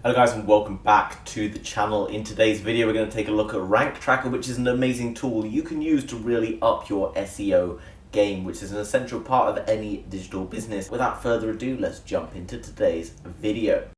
Hello guys, and welcome back to the channel. In today's video we're going to take a look at Ranktracker, which is an amazing tool you can use to really up your SEO game, which is an essential part of any digital business. Without further ado, let's jump into today's video.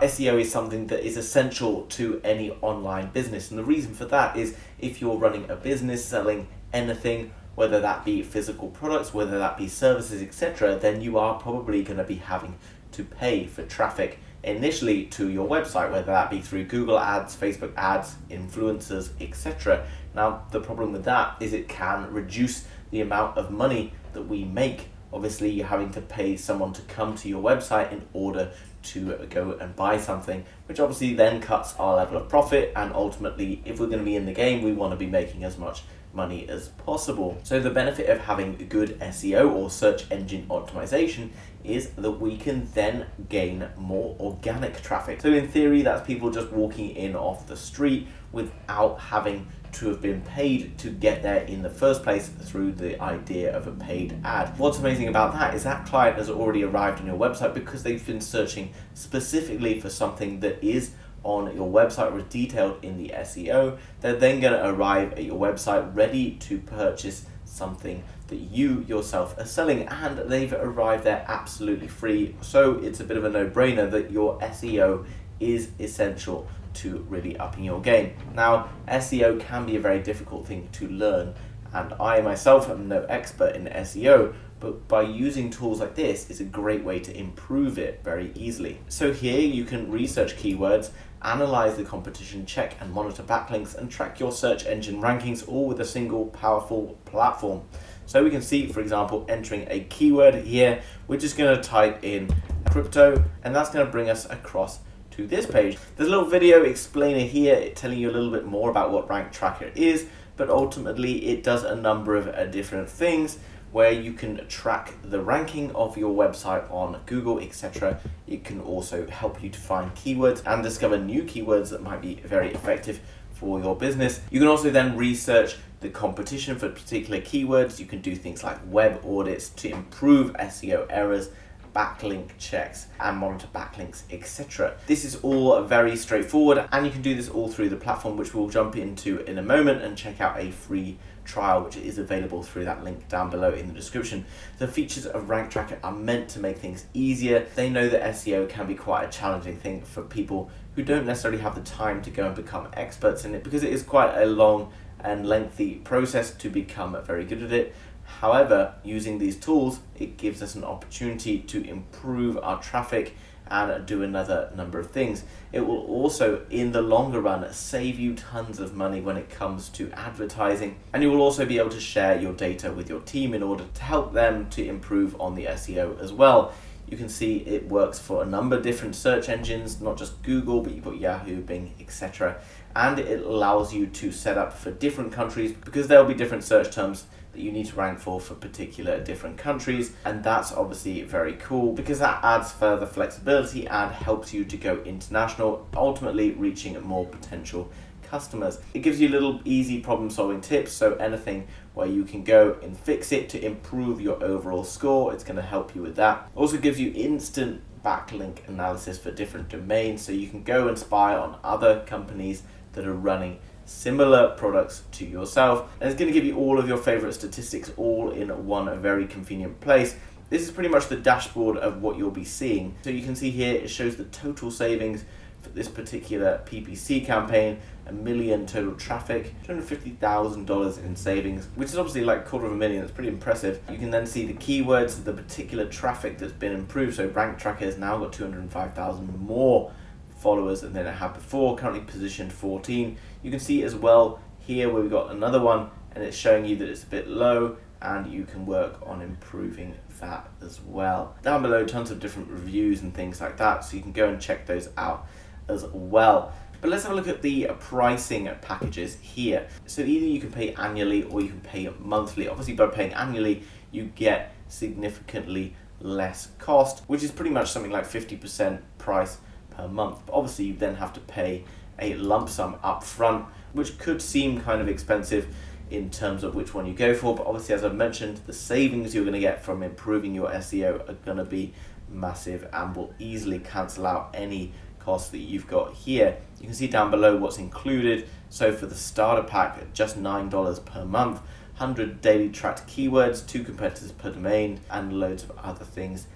SEO is something that is essential to any online business, and the reason for that is if you're running a business selling anything, whether that be physical products, whether that be services, etc., then you are probably going to be having to pay for traffic initially to your website, whether that be through Google ads, Facebook ads, influencers, etc. Now, the problem with that is it can reduce the amount of money that we make. Obviously, you're having to pay someone to come to your website in order to go and buy something, which obviously then cuts our level of profit, and ultimately, if we're going to be in the game, we want to be making as much money as possible. So the benefit of having good SEO or search engine optimization is that we can then gain more organic traffic. So in theory, that's people just walking in off the street without having to have been paid to get there in the first place through the idea of a paid ad. What's amazing about that is that client has already arrived on your website because they've been searching specifically for something that is on your website or detailed in the SEO. They're then going to arrive at your website ready to purchase something that you yourself are selling, and they've arrived there absolutely free. So it's a bit of a no-brainer that your SEO is essential to really upping your game. Now, SEO can be a very difficult thing to learn, and I myself am no expert in SEO, but by using tools like this is a great way to improve it very easily. So here you can research keywords, analyze the competition, check and monitor backlinks, and track your search engine rankings, all with a single powerful platform. So we can see, for example, entering a keyword here, we're just going to type in crypto, and that's going to bring us across to this page. There's a little video explainer here telling you a little bit more about what Ranktracker is, but ultimately it does a number of different things where you can track the ranking of your website on Google, etc. It can also help you to find keywords and discover new keywords that might be very effective for your business. You can also then research the competition for particular keywords. You can do things like web audits to improve SEO errors, backlink checks, and monitor backlinks, etc. This is all very straightforward, and you can do this all through the platform, which we'll jump into in a moment, and check out a free trial which is available through that link down below in the description. The features of Ranktracker are meant to make things easier. They know that SEO can be quite a challenging thing for people who don't necessarily have the time to go and become experts in it, because it is quite a long and lengthy process to become very good at it. However, using these tools, it gives us an opportunity to improve our traffic and do another number of things. It will also, in the longer run, save you tons of money when it comes to advertising, and you will also be able to share your data with your team in order to help them to improve on the SEO as well. You can see it works for a number of different search engines, not just Google, but you've got Yahoo, Bing, etc. And it allows you to set up for different countries, because there will be different search terms that you need to rank for particular different countries, and that's obviously very cool because that adds further flexibility and helps you to go international, ultimately reaching more potential customers. It gives you little easy problem solving tips, so anything where you can go and fix it to improve your overall score, it's going to help you with that. Also gives you instant backlink analysis for different domains, so you can go and spy on other companies that are running similar products to yourself, and it's going to give you all of your favorite statistics all in one very convenient place. This is pretty much the dashboard of what you'll be seeing. So you can see here it shows the total savings for this particular PPC campaign, 1 million total traffic, $250,000 in savings, which is obviously like $250,000. It's pretty impressive. You can then see the keywords, the particular traffic that's been improved. So Ranktracker has now got 205,000 more followers than it had before, currently positioned 14. You can see as well here where we've got another one, and it's showing you that it's a bit low, and you can work on improving that as well. Down below, tons of different reviews and things like that, so you can go and check those out as well. But let's have a look at the pricing packages here. So either you can pay annually or you can pay monthly. Obviously, by paying annually, you get significantly less cost, which is pretty much something like 50% price per month. But obviously, you then have to pay a lump sum up front, which could seem kind of expensive in terms of which one you go for, but obviously, as I've mentioned, the savings you're going to get from improving your SEO are going to be massive and will easily cancel out any costs that you've got here. You can see down below what's included. So for the starter pack, just $9 per month, 100 daily tracked keywords, 2 competitors per domain, and loads of other things.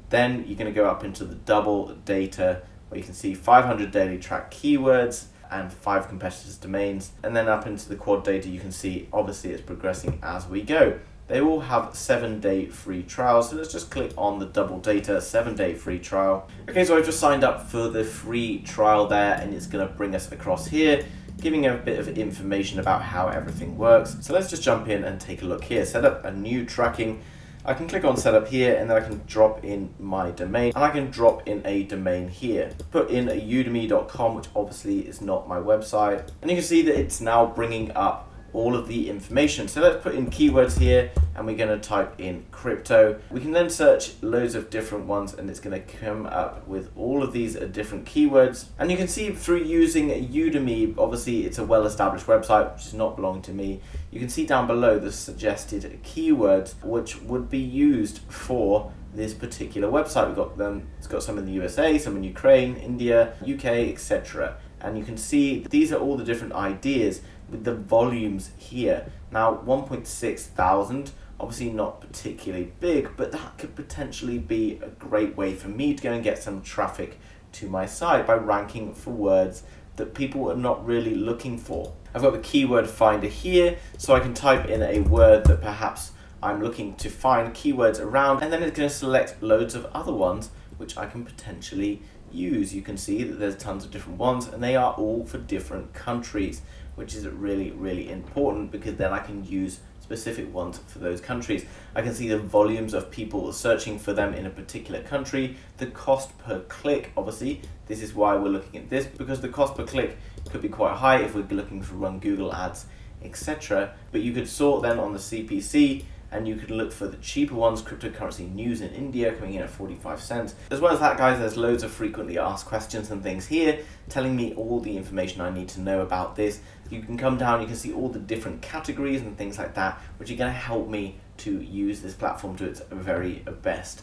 Then you're going to go up into the double data, where you can see 500 daily tracked keywords and 5 competitors' domains. And then up into the quad data, you can see obviously it's progressing as we go. They all have 7-day free trials, so let's just click on the double data 7-day free trial. Okay, so I've just signed up for the free trial there, and it's going to bring us across here, giving a bit of information about how everything works. So let's just jump in and take a look here. Set up a new tracking. I can click on setup here, and then I can drop in my domain, and I can drop in a domain here. Put in a udemy.com, which obviously is not my website. And you can see that it's now bringing up all of the information. So let's put in keywords here, and we're going to type in crypto. We can then search loads of different ones, and it's going to come up with all of these different keywords. And you can see through using Udemy, obviously it's a well-established website which does not belong to me. You can see down below the suggested keywords which would be used for this particular website. We've got them, it's got some in the USA, some in Ukraine, India, UK, etc. And you can see these are all the different ideas with the volumes here. Now 1.6 thousand, obviously not particularly big, but that could potentially be a great way for me to go and get some traffic to my site by ranking for words that people are not really looking for. I've got the keyword finder here, so I can type in a word that perhaps I'm looking to find keywords around, and then it's going to select loads of other ones which I can potentially use. You can see that there's tons of different ones, and they are all for different countries, which is really important, because then I can use specific ones for those countries. I can see the volumes of people searching for them in a particular country, the cost per click. Obviously this is why we're looking at this, because the cost per click could be quite high if we're looking to run Google ads, etc. But you could sort then on the CPC, and you could look for the cheaper ones, cryptocurrency news in India coming in at 45 cents. As well as that, guys, there's loads of frequently asked questions and things here telling me all the information I need to know about this. You can come down, you can see all the different categories and things like that, which are going to help me to use this platform to its very best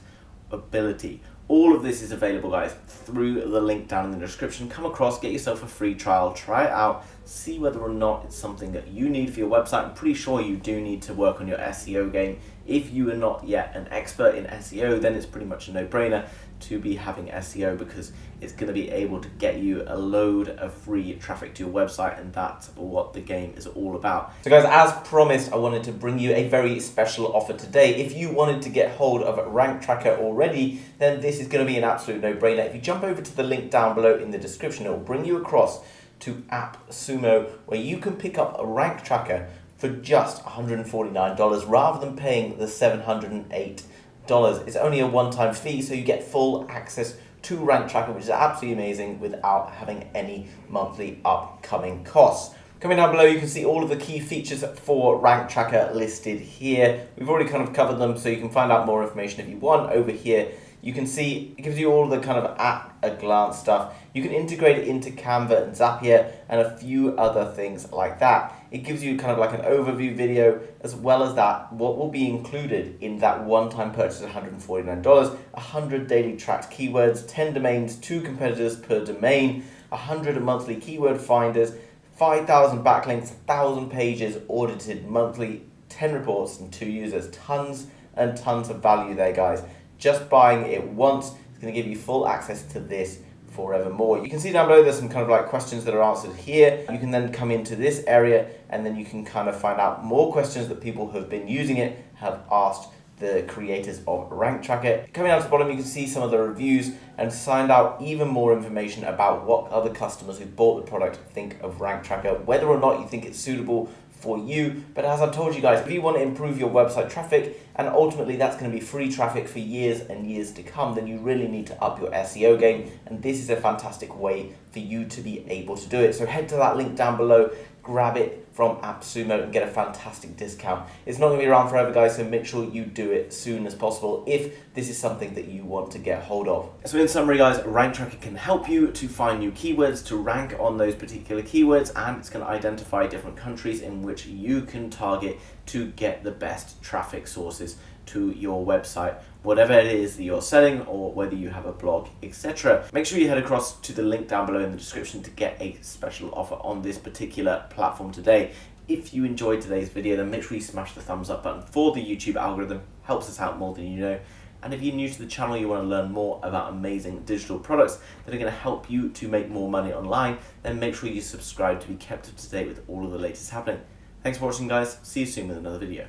ability. All of this is available, guys, through the link down in the description. Come across, get yourself a free trial, try it out, see whether or not it's something that you need for your website. I'm pretty sure you do need to work on your SEO game. If you are not yet an expert in SEO, then it's pretty much a no-brainer to be having SEO, because it's going to be able to get you a load of free traffic to your website, and that's what the game is all about. So guys, as promised, I wanted to bring you a very special offer today. If you wanted to get hold of Ranktracker already, then this is going to be an absolute no-brainer. If you jump over to the link down below in the description, it will bring you across to AppSumo, where you can pick up a Ranktracker for just $149 rather than paying the $708. It's only a one-time fee, so you get full access to Ranktracker, which is absolutely amazing, without having any monthly upcoming costs. Coming down below, you can see all of the key features for Ranktracker listed here. We've already kind of covered them, so you can find out more information if you want over here. You can see it gives you all the kind of at a glance stuff. You can integrate it into Canva and Zapier and a few other things like that. It gives you kind of like an overview video, as well as that what will be included in that one-time purchase of $149, 100 daily tracked keywords, 10 domains, 2 competitors per domain, 100 monthly keyword finders, 5,000 backlinks, 1,000 pages audited monthly, 10 reports and 2 users. Tons and tons of value there, guys. Just buying it once is going to give you full access to this forevermore. You can see down below there's some kind of like questions that are answered here. You can then come into this area, and then you can kind of find out more questions that people who have been using it have asked the creators of Ranktracker. Coming down to the bottom, you can see some of the reviews and find out even more information about what other customers who bought the product think of Ranktracker, whether or not you think it's suitable for you. But as I've told you guys, if you want to improve your website traffic, and ultimately that's going to be free traffic for years and years to come, then you really need to up your SEO game, and this is a fantastic way for you to be able to do it. So head to that link down below, grab it from AppSumo and get a fantastic discount. It's not going to be around forever, guys, so make sure you do it soon as possible if this is something that you want to get hold of. So in summary, guys, Ranktracker can help you to find new keywords, to rank on those particular keywords, and it's going to identify different countries in which you can target to get the best traffic sources to your website whatever it is that you're selling or whether you have a blog, etc. Make sure you head across to the link down below in the description to get a special offer on this particular platform today. If you enjoyed today's video, then make sure you smash the thumbs up button for the YouTube algorithm. Helps us out more than you know. And if you're new to the channel, you want to learn more about amazing digital products that are going to help you to make more money online, then make sure you subscribe to be kept up to date with all of the latest happening. Thanks for watching, guys. See you soon with another video.